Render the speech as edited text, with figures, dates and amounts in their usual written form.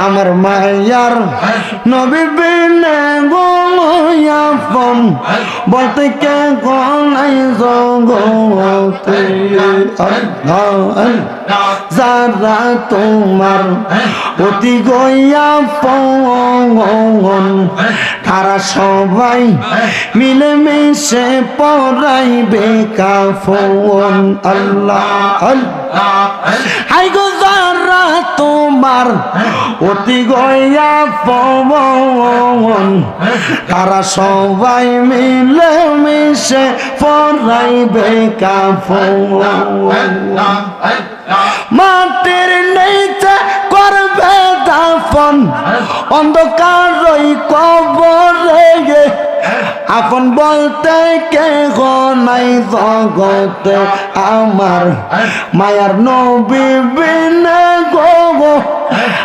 আমার মায়ার নবী বিনে গো আপন বলতে কে গলাই জগতে যারা তোমার অতি গইয়া পন তারা সবাই মিলে মিশে পড়াইবে কাফন আল্লাহ আল্লাহ হাই গো যারা তোমার অতি গইয়া পবন তারা সবাই মিলে মিশে পড়াইবে কাফন মাটির নিচে করবে দাফন অন্ধকার ওই কবরে আপন বলতে কে গো নাই জগতে আমার মায়ার নবী বিনে গো